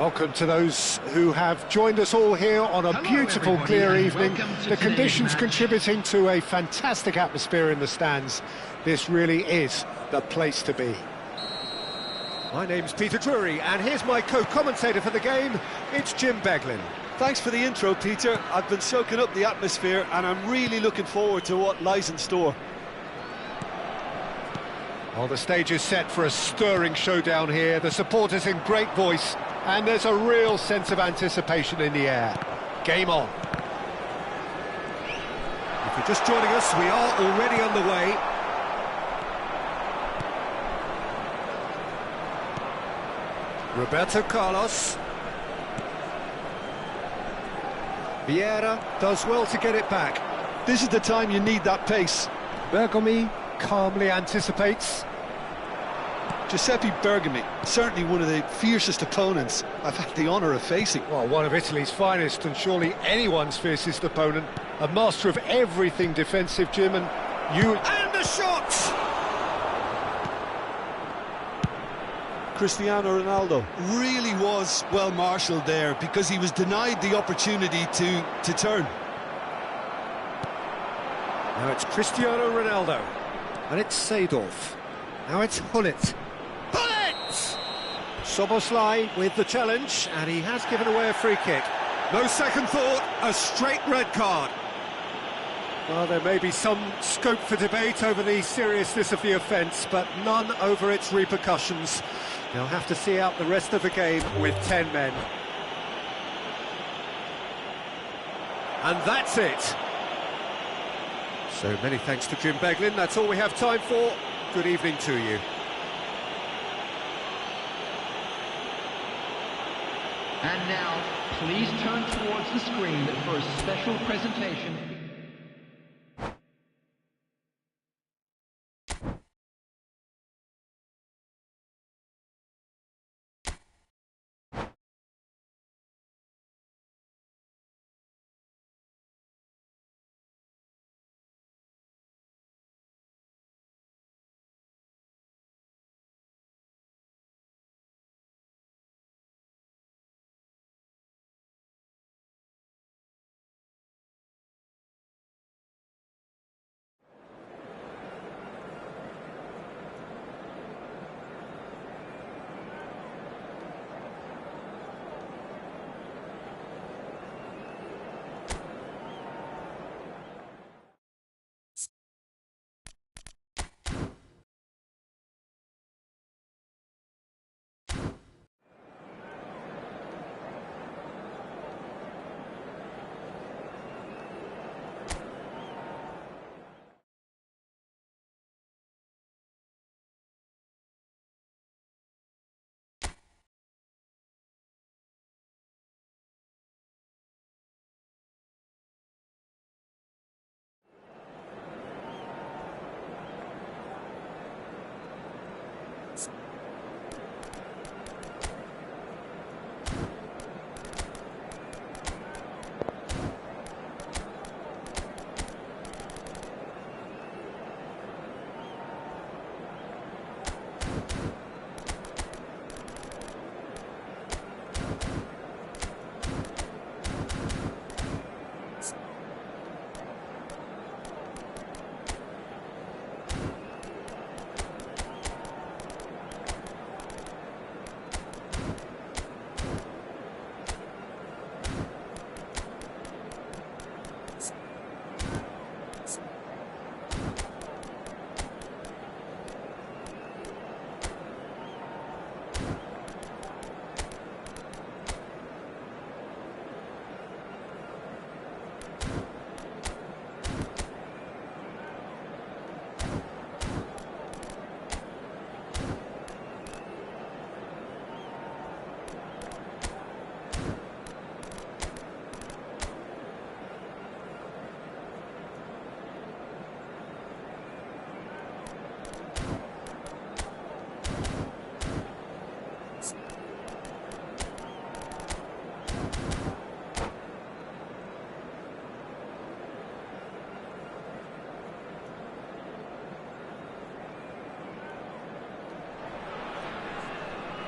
Welcome to those who have joined us all here on a beautiful, clear evening. The conditions contributing to a fantastic atmosphere in the stands. This really is the place to be. My name's Peter Drury, and here's my co-commentator for the game. It's Jim Beglin. Thanks for the intro, Peter. I've been soaking up the atmosphere, and I'm really looking forward to what lies in store. Well, the stage is set for a stirring showdown here. The supporters in great voice, and there's a real sense of anticipation in the air. Game on. If you're just joining us, we are already underway. Roberto Carlos. Vieira does well to get it back. This is the time you need that pace. Bergomi calmly anticipates. Giuseppe Bergomi, certainly one of the fiercest opponents I've had the honour of facing. Well, one of Italy's finest, and surely anyone's fiercest opponent. A master of everything defensive, Jim, and you... And the shot! Cristiano Ronaldo really was well marshalled there because he was denied the opportunity to turn. Now it's Cristiano Ronaldo, and it's Seedorf. Now it's Hullet. Hullet! Soboslai with the challenge, and he has given away a free kick. No second thought, a straight red card. Well, there may be some scope for debate over the seriousness of the offence, but none over its repercussions. They'll have to see out the rest of the game with 10 men. And that's it. So many thanks to Jim Beglin. That's all we have time for. Good evening to you. And now, please turn towards the screen for a special presentation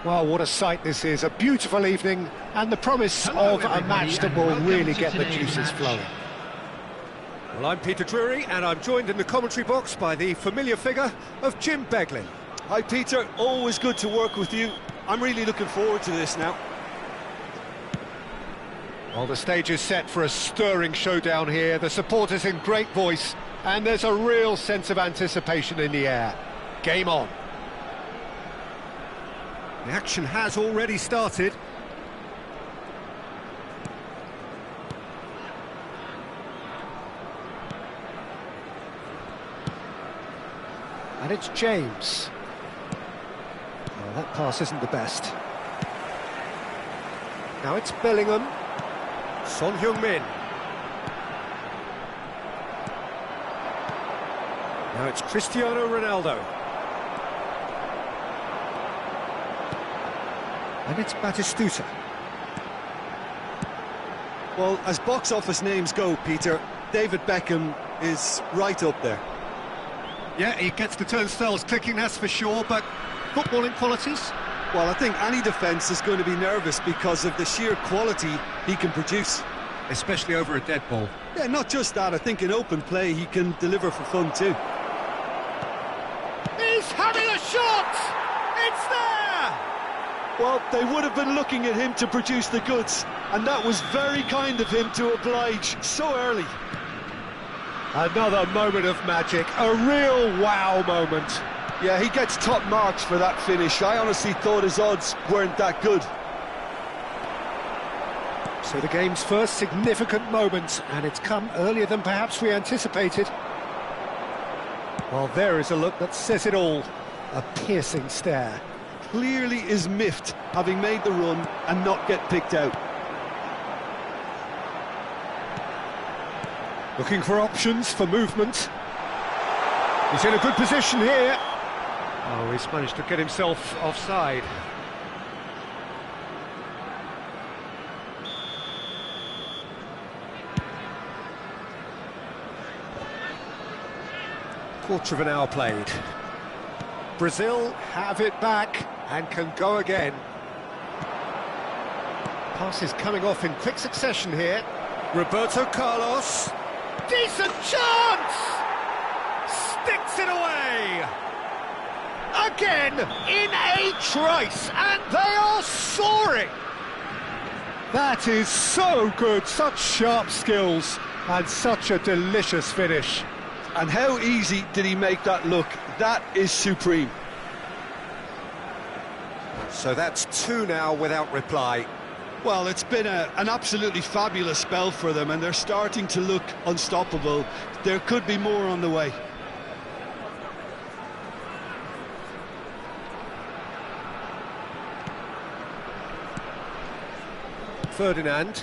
Well, what a sight this is. A beautiful evening and the promise of a match that will really get the juices flowing. Well, I'm Peter Drury and I'm joined in the commentary box by the familiar figure of Jim Beglin. Hi Peter, always good to work with you. I'm really looking forward to this now. Well, the stage is set for a stirring showdown here. The supporters in great voice and there's a real sense of anticipation in the air. Game on. The action has already started. And it's James. Well, that pass isn't the best. Now it's Bellingham. Son Heung-min. Now it's Cristiano Ronaldo. And it's Batistuta. Well, as box office names go, Peter, David Beckham is right up there. Yeah, he gets the turnstiles clicking, that's for sure, but footballing qualities? Well, I think any defence is going to be nervous because of the sheer quality he can produce. Especially over a dead ball. Yeah, not just that, I think in open play he can deliver for fun too. He's having a shot! It's there! Well, they would have been looking at him to produce the goods, and that was very kind of him to oblige so early. Another moment of magic, a real wow moment. Yeah, he gets top marks for that finish. I honestly thought his odds weren't that good. So the game's first significant moment, and it's come earlier than perhaps we anticipated. Well, there is a look that says it all. A piercing stare. Clearly is miffed, having made the run and not get picked out. Looking for options for movement. He's in a good position here. Oh, he's managed to get himself offside. Quarter of an hour played. Brazil have it back and can go again. Passes coming off in quick succession here. Roberto Carlos. Decent chance! Sticks it away! Again, in a trice, and they are soaring! That is so good, such sharp skills, and such a delicious finish. And how easy did he make that look? That is supreme. So that's two now without reply. Well, it's been an absolutely fabulous spell for them, and they're starting to look unstoppable. There could be more on the way. Ferdinand.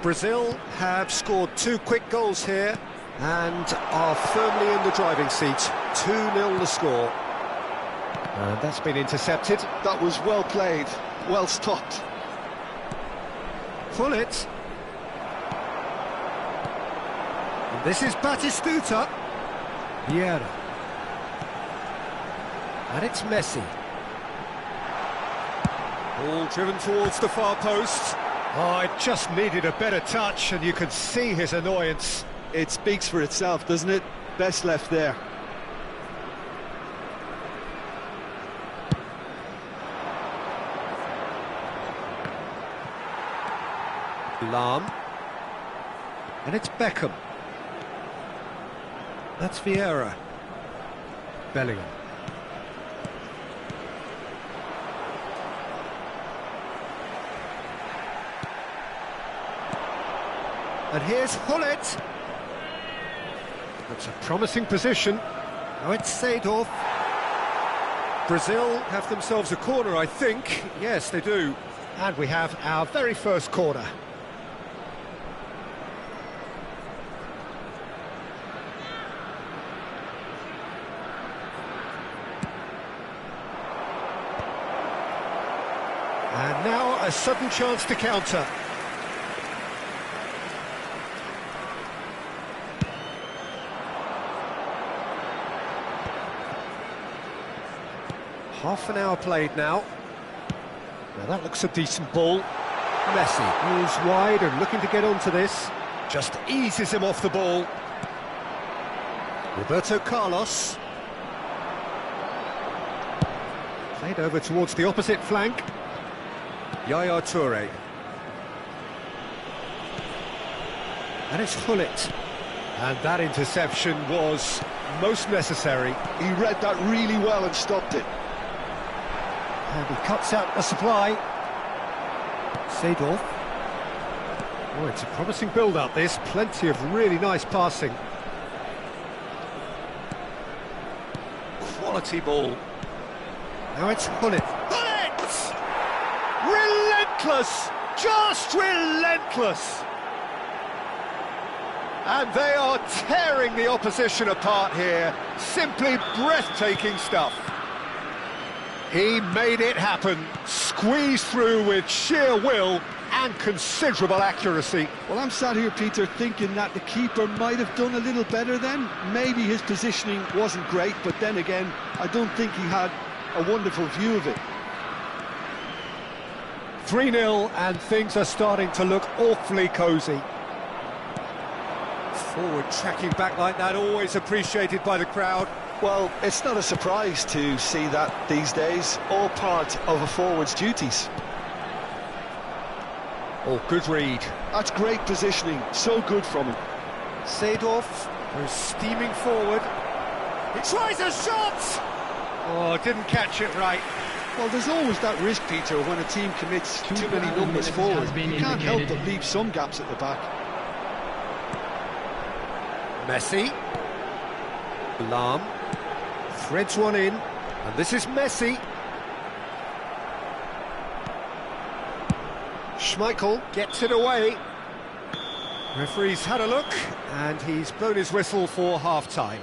Brazil have scored two quick goals here and are firmly in the driving seat. 2-0 the score. And that's been intercepted. That was well played, well stopped. Hullet. And this is Batistuta. Vieira. And it's Messi. All driven towards the far post. Oh, it just needed a better touch, and you could see his annoyance. It speaks for itself, doesn't it? Best left there. Lahm. And it's Beckham. That's Vieira. Bellingham. And here's Hullet. That's a promising position. Now it's Seedorf. Brazil have themselves a corner, I think. Yes, they do. And we have our very first corner. And now a sudden chance to counter. Half an hour played now. Now that looks a decent ball. Messi moves wide and looking to get onto this. Just eases him off the ball. Roberto Carlos. Played over towards the opposite flank. Yaya Toure. And it's Hullet. And that interception was most necessary. He read that really well and stopped it. And he cuts out the supply. Seedorf. Oh, it's a promising build-up, this. Plenty of really nice passing. Quality ball. Now it's Hullet. Hullet! Relentless! Just relentless! And they are tearing the opposition apart here. Simply breathtaking stuff. He made it happen, squeezed through with sheer will and considerable accuracy. Well, I'm sat here, Peter, thinking that the keeper might have done a little better then. Maybe his positioning wasn't great, but then again, I don't think he had a wonderful view of it. 3-0 and things are starting to look awfully cosy. Forward tracking back like that, always appreciated by the crowd. Well, it's not a surprise to see that these days, all part of a forward's duties. Oh, good read. That's great positioning, so good from him. Seedorf goes steaming forward. He tries a shot! Oh, didn't catch it right. Well, there's always that risk, Peter, when a team commits too many numbers forward. You can't help but leave some gaps at the back. Messi. Lahm. Threads one in. And this is Messi. Schmeichel gets it away. Referee's had a look, and he's blown his whistle for half-time.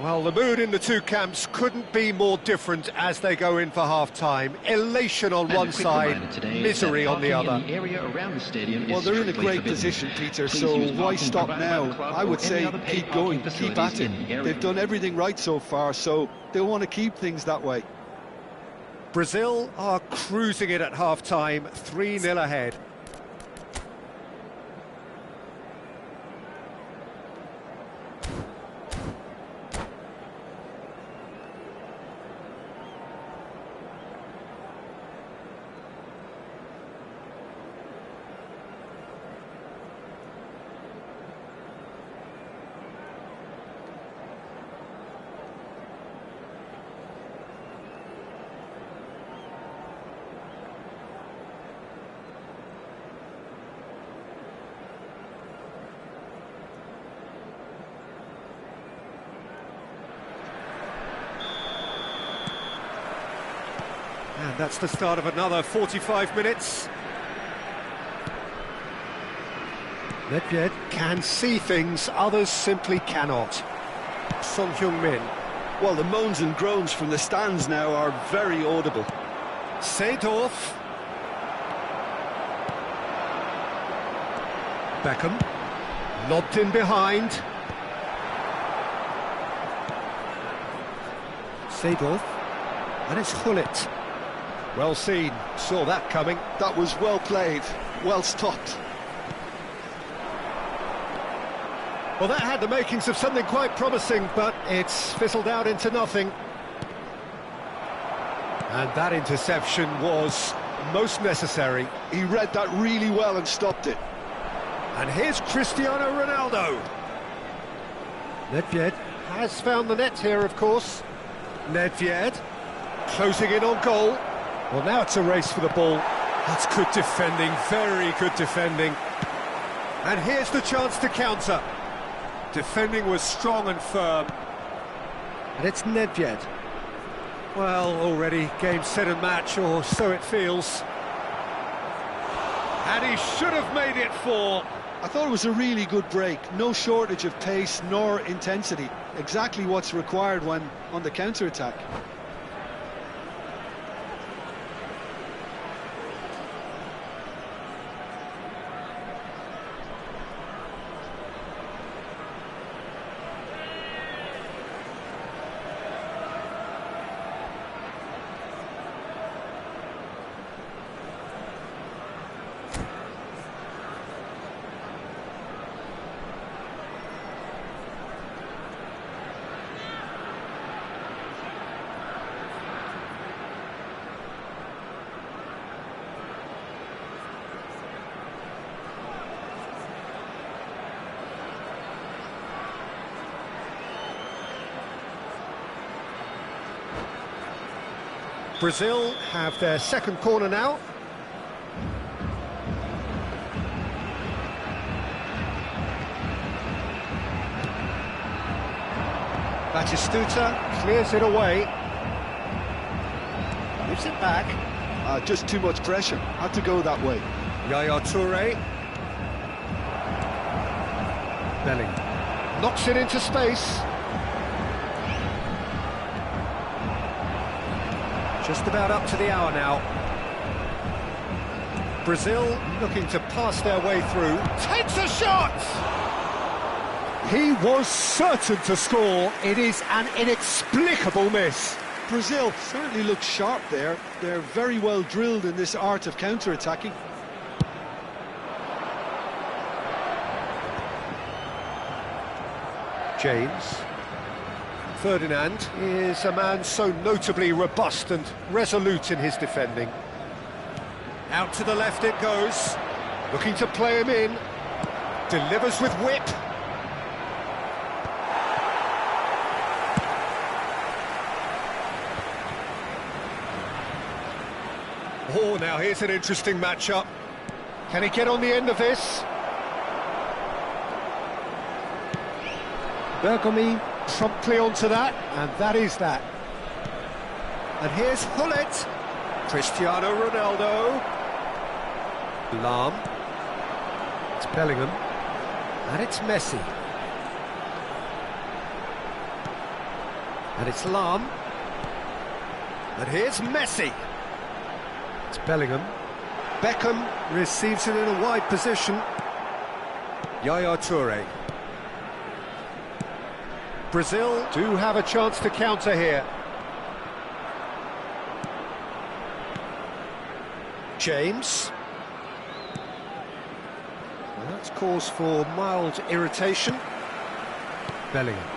Well, the mood in the two camps couldn't be more different as they go in for half-time. Elation on one side, misery on the other. Well, they're in a great position, Peter, so why stop now? I would say keep going, keep at it. They've done everything right so far, so they'll want to keep things that way. Brazil are cruising it at half-time, 3-0 ahead. And that's the start of another 45 minutes. Nedved can see things others simply cannot. Son Heung-min. Well, the moans and groans from the stands now are very audible. Seedorf. Beckham. Lobbed in behind. Seedorf. And it's Hullet. Well seen, saw that coming. That was well played, well stopped. Well, that had the makings of something quite promising, but it's fizzled out into nothing. And that interception was most necessary. He read that really well and stopped it. And here's Cristiano Ronaldo. Nedved has found the net here, of course. Nedved closing in on goal. Well, now it's a race for the ball. That's good defending, very good defending. And here's the chance to counter. Defending was strong and firm. And it's Nedved. Well, already game, set and match, or so it feels. And he should have made it 4. I thought it was a really good break. No shortage of pace nor intensity. Exactly what's required when on the counter-attack. Brazil have their second corner now. Batistuta clears it away. Gives it back. Just too much pressure. Had to go that way. Yaya Toure. Belling. Knocks it into space. Just about up to the hour now. Brazil looking to pass their way through. Takes a shot! He was certain to score. It is an inexplicable miss. Brazil certainly looks sharp there. They're very well drilled in this art of counter-attacking. James. Ferdinand is a man so notably robust and resolute in his defending. Out to the left it goes. Looking to play him in. Delivers with whip. Oh, now here's an interesting matchup. Can he get on the end of this? Bergomi promptly onto that, and that is that. And here's Hullet. Cristiano Ronaldo. Lahm. It's Bellingham. And it's Messi. And it's Lahm. And here's Messi. It's Bellingham. Beckham receives it in a wide position. Yaya Toure. Brazil do have a chance to counter here. James. Well, that's cause for mild irritation. Bellingham.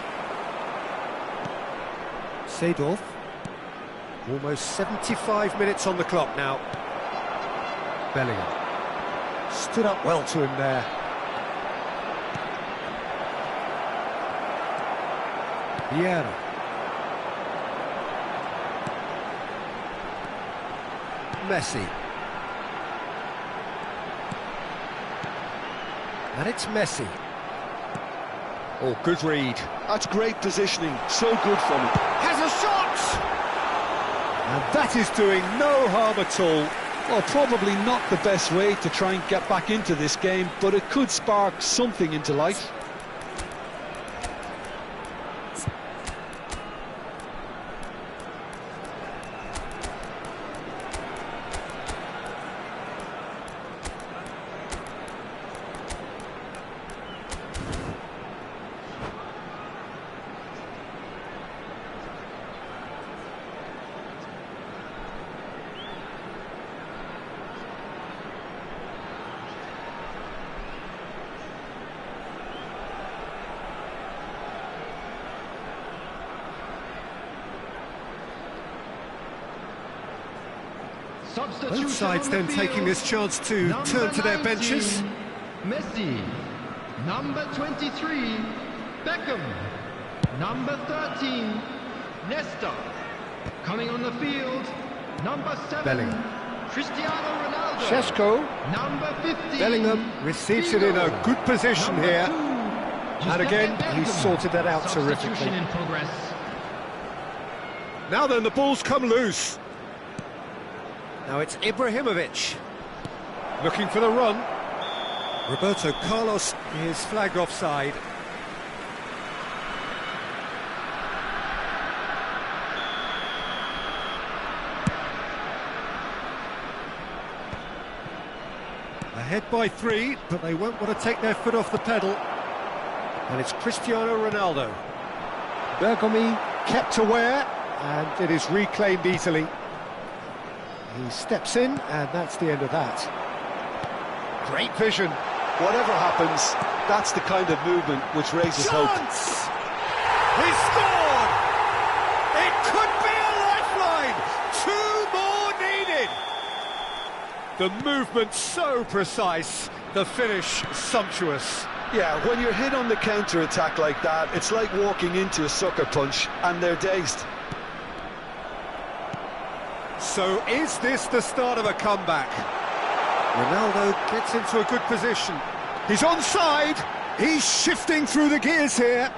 Seedorf. Almost 75 minutes on the clock now. Bellingham. Stood up well to him there. Vieira. Messi. And it's Messi. Oh, good read. That's great positioning. So good from him. Has a shot! And that is doing no harm at all. Well, probably not the best way to try and get back into this game, but it could spark something into life. Both sides then taking this chance to turn to their benches. Messi, number 23, Beckham, number 13, Nesta, coming on the field, number 7, Bellingham. Cristiano Ronaldo, Šeško. number 15, Bellingham receives it in a good position number here. 2, And again, Giuseppe he's Bergamo. sorted that out Substitution terrifically. in progress. Now then, the ball's come loose. Now it's Ibrahimovic. Looking for the run. Roberto Carlos is flagged offside. Ahead by 3, but they won't want to take their foot off the pedal. And it's Cristiano Ronaldo. Bergomi kept aware, and it is reclaimed easily. He steps in, and that's the end of that. Great vision. Whatever happens, that's the kind of movement which raises hope. Chance! He scored! It could be a lifeline! 2 more needed! The movement so precise, the finish sumptuous. Yeah, when you're hit on the counter-attack like that, it's like walking into a sucker punch, and they're dazed. So is this the start of a comeback? Ronaldo gets into a good position. He's onside. He's shifting through the gears here.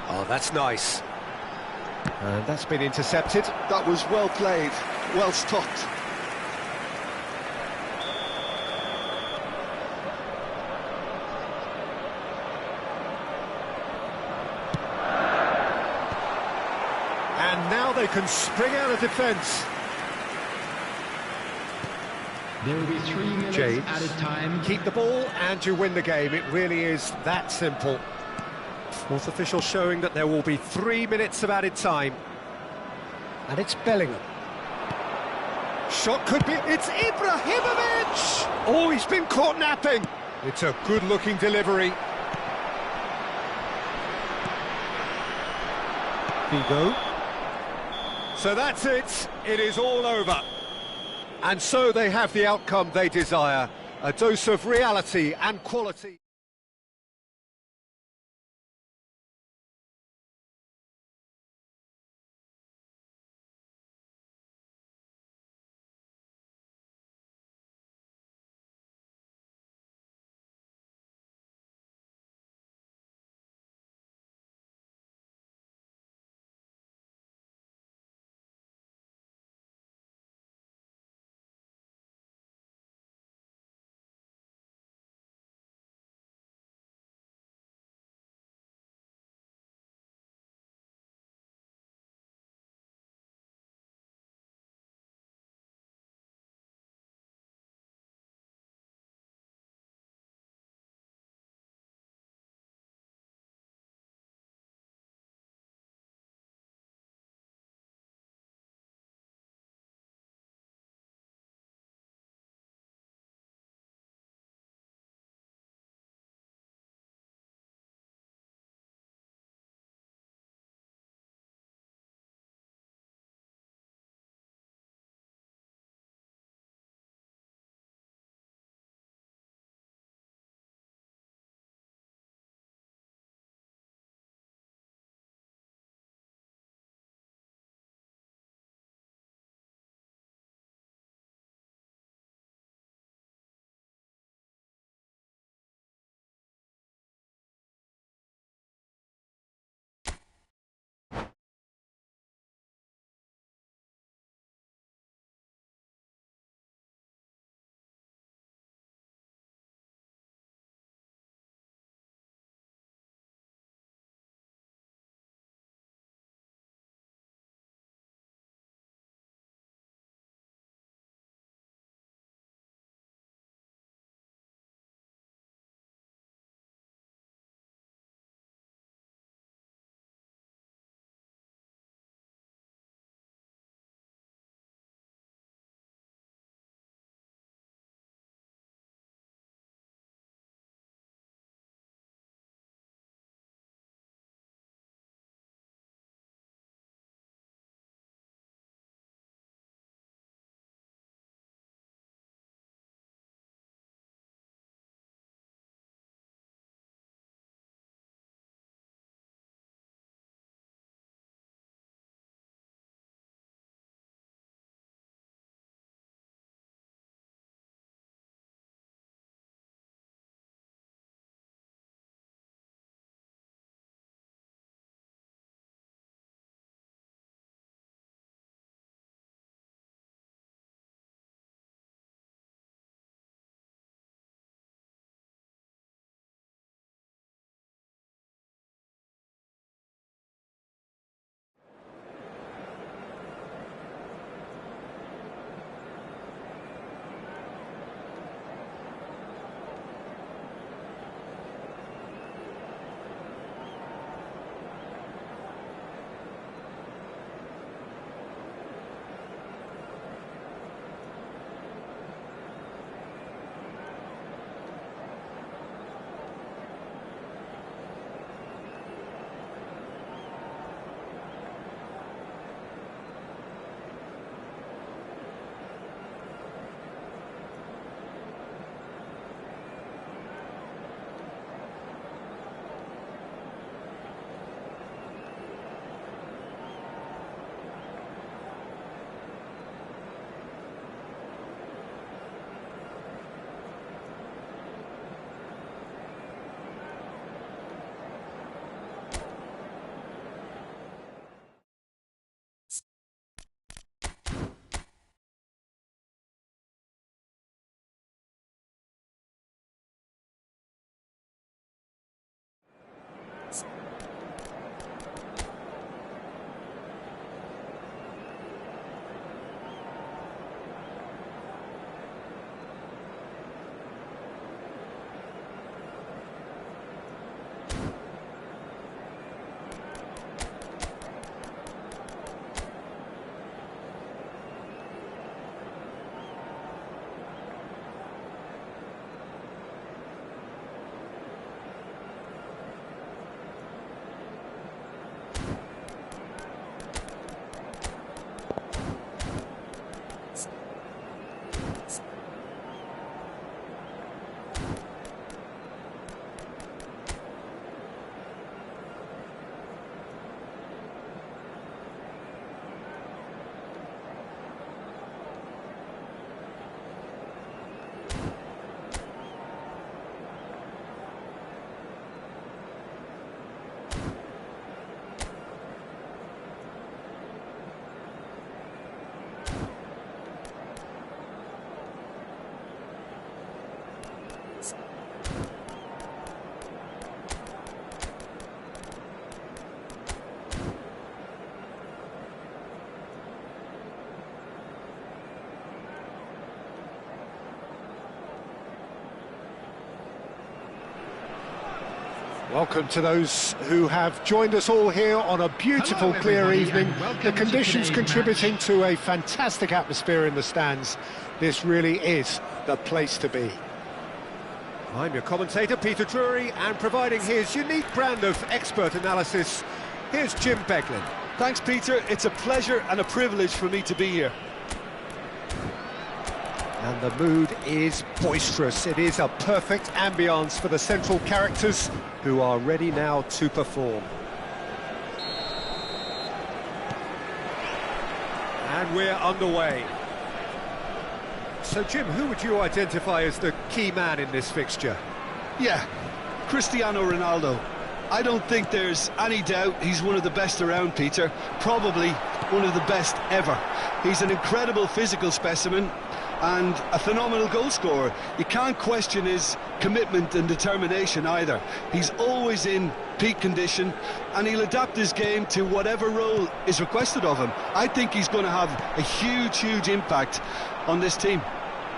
Oh, that's nice. And that's been intercepted. That was well played, well stopped. And now they can spring out of defence. There will be 3 minutes James, added time. keep the ball and you win the game. It really is that simple. Fourth official showing that there will be 3 minutes of added time. And it's Bellingham. Shot could be... It's Ibrahimovic! Oh, he's been caught napping. It's a good-looking delivery. Figo. So that's it. It is all over. And so they have the outcome they desire. A dose of reality and quality. Welcome to those who have joined us all here on a beautiful, clear evening. The conditions contributing to a fantastic atmosphere in the stands. This really is the place to be. I'm your commentator, Peter Drury, and providing his unique brand of expert analysis, here's Jim Beglin. Thanks, Peter. It's a pleasure and a privilege for me to be here. And the mood is boisterous. It is a perfect ambience for the central characters who are ready now to perform. And we're underway. So, Jim, who would you identify as the key man in this fixture? Yeah, Cristiano Ronaldo. I don't think there's any doubt he's one of the best around, Peter. Probably one of the best ever. He's an incredible physical specimen and a phenomenal goal scorer. You can't question his commitment and determination either. He's always in peak condition and he'll adapt his game to whatever role is requested of him. I think he's going to have a huge impact on this team.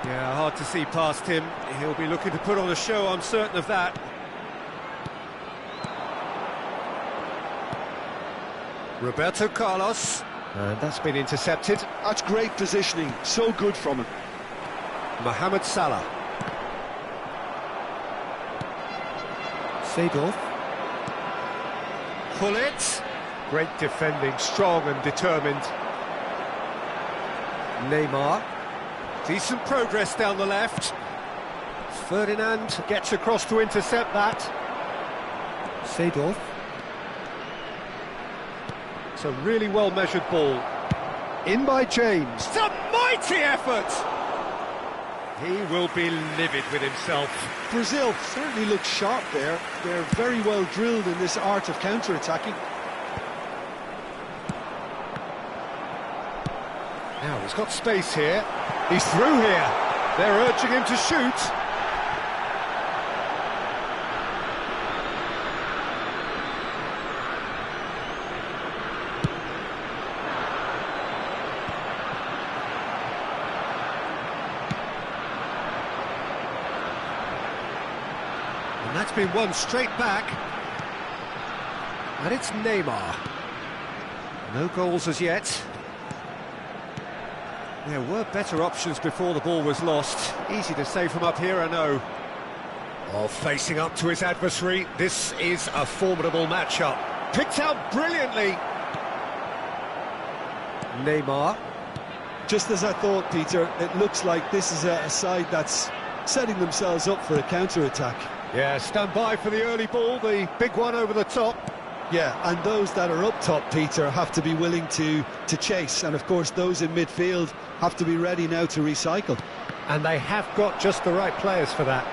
Yeah, hard to see past him. He'll be looking to put on a show, I'm certain of that. Roberto Carlos, and that's been intercepted. That's great positioning, so good from him. Mohamed Salah. Seedorf. Gullit. Great defending, strong and determined. Neymar. Decent progress down the left. Ferdinand gets across to intercept that. Seedorf. It's a really well-measured ball. In by James. It's a mighty effort! He will be livid with himself. Brazil certainly looks sharp there. They're very well drilled in this art of counter-attacking. Now he's got space here. He's through here. They're urging him to shoot. And that's been won straight back. And it's Neymar. No goals as yet. There were better options before the ball was lost. Easy to say from up here, I know. Oh, facing up to his adversary. This is a formidable matchup. Picked out brilliantly. Neymar. Just as I thought, Peter, it looks like this is a side that's setting themselves up for a counter-attack. Yeah, stand by for the early ball, the big one over the top. Yeah, and those that are up top, Peter, have to be willing to chase. And, of course, those in midfield have to be ready now to recycle. And they have got just the right players for that.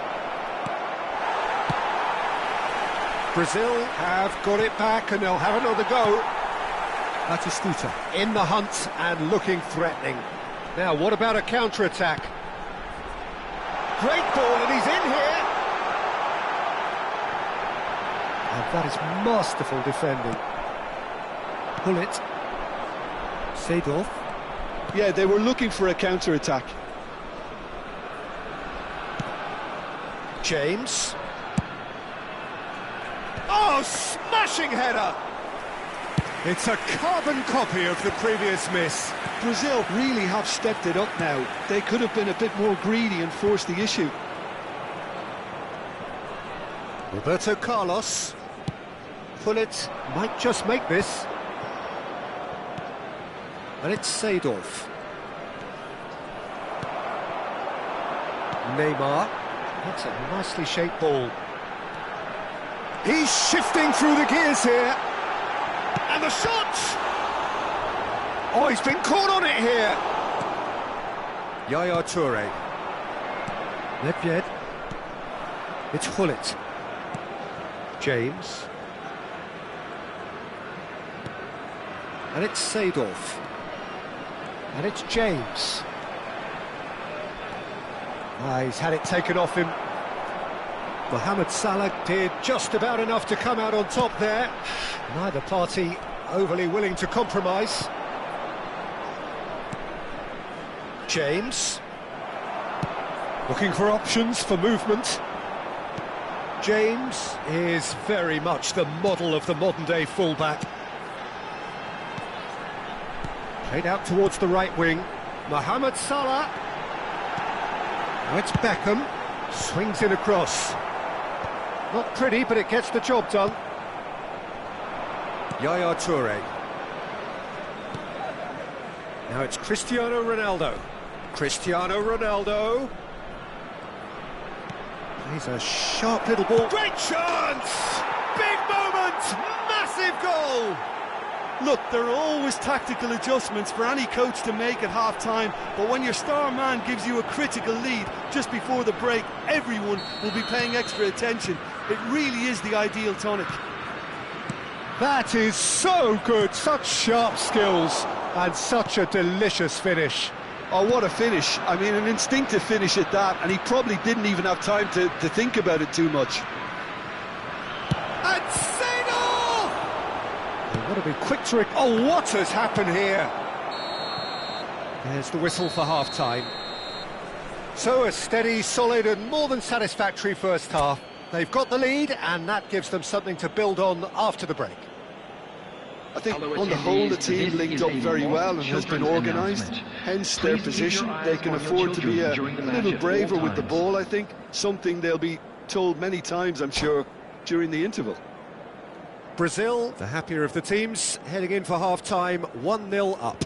Brazil have got it back and they'll have another go. Batistuta in the hunt and looking threatening. Now, what about a counter-attack? Great ball and he's in here. And that is masterful defending. Gullit. Seedorf. Yeah, they were looking for a counter-attack. James. Oh, smashing header! It's a carbon copy of the previous miss. Brazil really have stepped it up now. They could have been a bit more greedy and forced the issue. Roberto Carlos. Gullit might just make this. And it's Seedorf. Neymar. That's a nicely shaped ball. He's shifting through the gears here. And the shot! Oh, he's been caught on it here. Yaya Toure. Nedved. It's Gullit. James. And it's Seedorf. And it's James. He's had it taken off him. Mohamed Salah did just about enough to come out on top there. Neither party overly willing to compromise. James. Looking for options for movement. James is very much the model of the modern-day fullback. Played out towards the right wing. Mohamed Salah. Now it's Beckham. Swings in across. Not pretty, but it gets the job done. Yaya Toure. Now it's Cristiano Ronaldo. Cristiano Ronaldo. He's a sharp little ball. Great chance! Big moment! Massive goal! Look, there are always tactical adjustments for any coach to make at half-time, but when your star man gives you a critical lead just before the break, everyone will be paying extra attention. It really is the ideal tonic. That is so good, such sharp skills, and such a delicious finish. Oh, what a finish. I mean, an instinctive finish at that, and he probably didn't even have time to think about it too much. And Seydorf! What to be quick to... Oh, what has happened here? There's the whistle for half-time. So a steady, solid and more than satisfactory first half. They've got the lead, and that gives them something to build on after the break. I think on the whole the team linked up very well and has been organised, hence their position. They can afford to be a little braver with the ball, I think, something they'll be told many times, I'm sure, during the interval. Brazil, the happier of the teams, heading in for half-time, 1-0 up.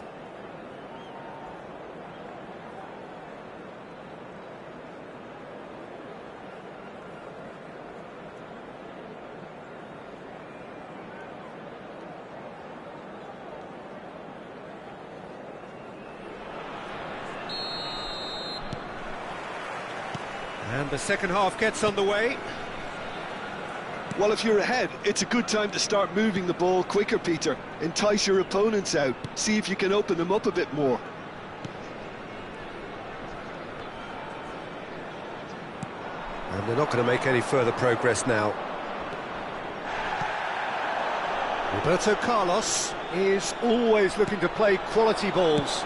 And the second half gets underway. Well, if you're ahead, it's a good time to start moving the ball quicker, Peter. Entice your opponents out. See if you can open them up a bit more. And they're not going to make any further progress now. Roberto Carlos is always looking to play quality balls.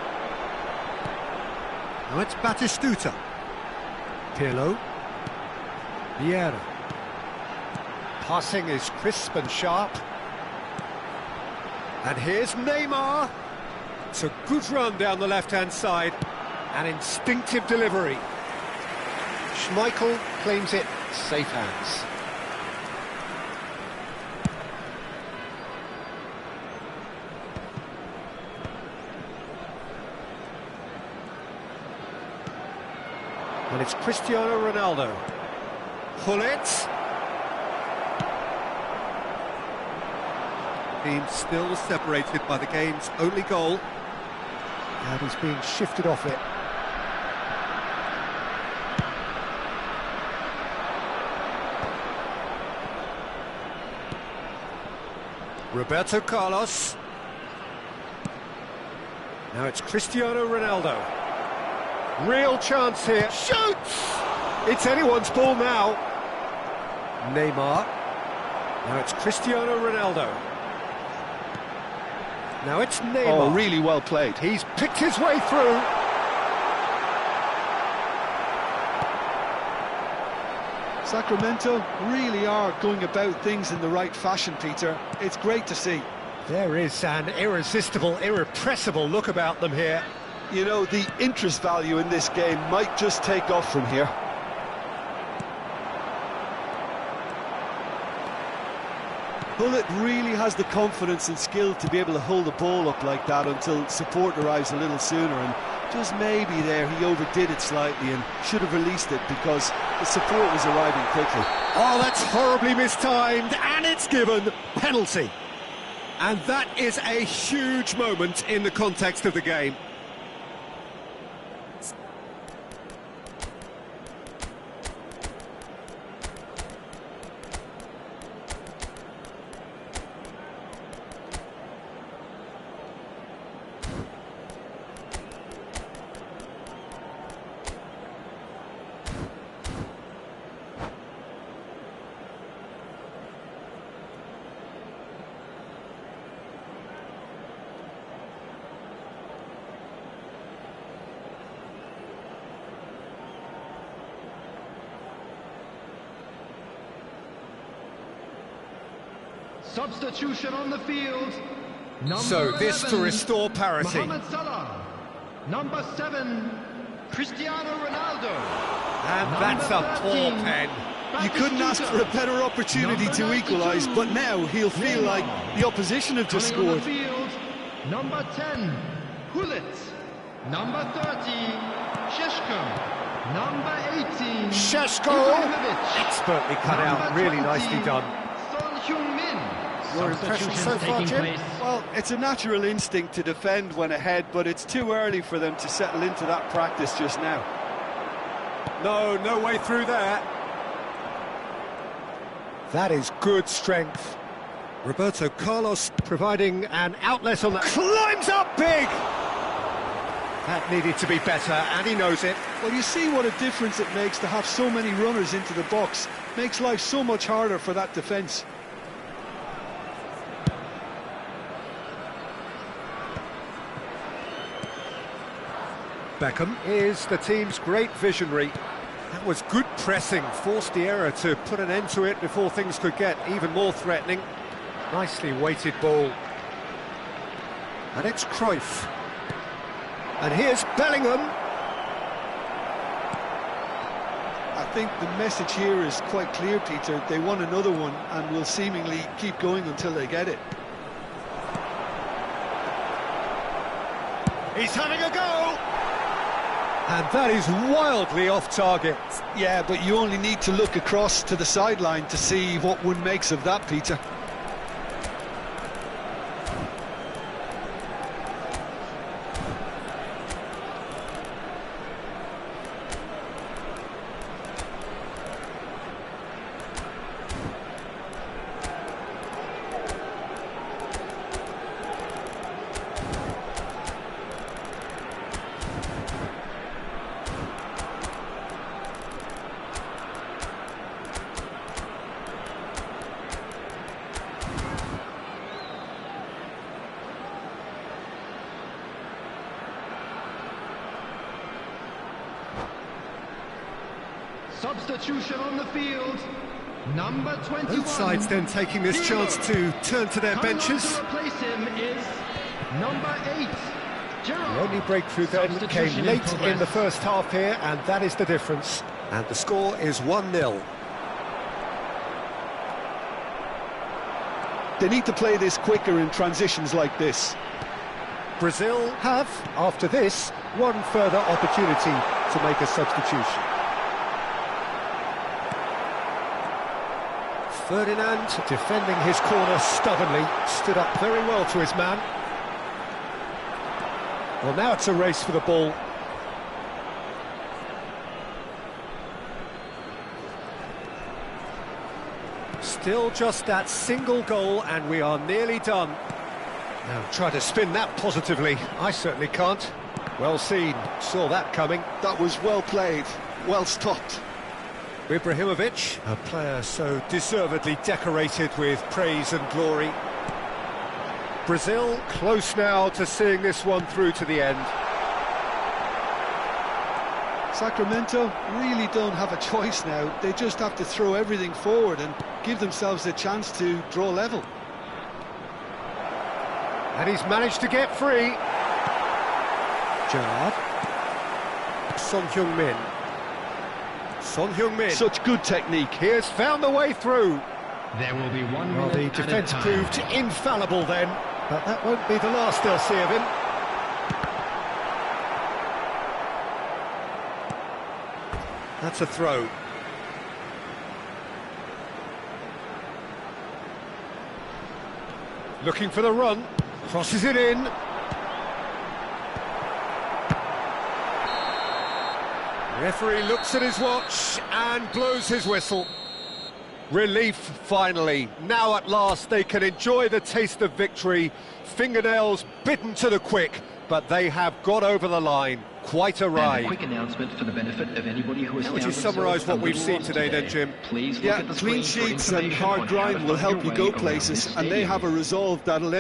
Now it's Batistuta. Pirlo. Vieira. Passing is crisp and sharp. And here's Neymar. It's a good run down the left-hand side. An instinctive delivery. Schmeichel claims it, safe hands. And it's Cristiano Ronaldo. Hullet. Team still separated by the game's only goal. And he's being shifted off it. Roberto Carlos. Now it's Cristiano Ronaldo. Real chance here. Shoots! It's anyone's ball now. Neymar. Now it's Cristiano Ronaldo. Now it's Neymar. Oh, really well played. He's picked his way through. Sacramento really are going about things in the right fashion, Peter. It's great to see. There is an irresistible, irrepressible look about them here. You know, the interest value in this game might just take off from here. Hullet really has the confidence and skill to be able to hold the ball up like that until support arrives a little sooner, and just maybe there he overdid it slightly and should have released it because the support was arriving quickly. Oh, that's horribly mistimed, and it's given penalty. And that is a huge moment in the context of the game. Substitution on the field. So this 11, to restore parity. Mohamed Salah. Number 7, Cristiano Ronaldo. And Number that's a poor 13, pen. You couldn't ask for a better opportunity Number to equalise, 92, but now he'll feel like the opposition have just Coming on the scored. field, number 10, Hullet. Number 30, Sheshko. Number 18, Sheshko, Ibrahimovic. expertly cut out, Number really 20, nicely done. Son Heung-min. Your impression so far, Substitution Jim? taking place. Well, it's a natural instinct to defend when ahead, but it's too early for them to settle into that practice just now. No way through there. That is good strength. Roberto Carlos providing an outlet on that. Climbs up big! That needed to be better, and he knows it. Well, you see what a difference it makes to have so many runners into the box. Makes life so much harder for that defence. Beckham is the team's great visionary. That was good pressing, forced the error to put an end to it before things could get even more threatening. Nicely weighted ball. And it's Cruyff. And here's Bellingham. I think the message here is quite clear, Peter. They want another one and will seemingly keep going until they get it. He's having a go! And that is wildly off target. Yeah, but you only need to look across to the sideline to see what one makes of that, Peter. Substitution on the field, number 21. Both sides then taking this chance to turn to their Coming on benches. to replace him is number 8, Gerrard. The only breakthrough then came Substitution late progress. in the first half here, and that is the difference. And the score is 1-0. They need to play this quicker in transitions like this. Brazil have, after this, one further opportunity to make a substitution. Ferdinand, defending his corner stubbornly, stood up very well to his man. Well, now it's a race for the ball. Still just that single goal, and we are nearly done. Now, try to spin that positively. I certainly can't. Well seen, saw that coming. That was well played, well stopped. Ibrahimovic, a player so deservedly decorated with praise and glory. Brazil close now to seeing this one through to the end. Sacramento really don't have a choice now. They just have to throw everything forward and give themselves a chance to draw level. And he's managed to get free. Gerrard. Son Heung-min. Son Heung-min. Such good technique. He has found the way through. There will be 1 Well, minute the at a defence time. proved infallible then, but that won't be the last they'll see of him. That's a throw. Looking for the run, crosses it in. Referee looks at his watch and blows his whistle. Relief, finally. Now at last they can enjoy the taste of victory. Fingernails bitten to the quick, but they have got over the line. Quite a And ride. a quick announcement for the benefit of anybody who has How would found you summarise themselves what a we've little seen lost today then, Jim? Please look Yeah, at the clean screen for sheets and information hard on how grind to will find help your you way go around places, this and they stadium. have a resolve that'll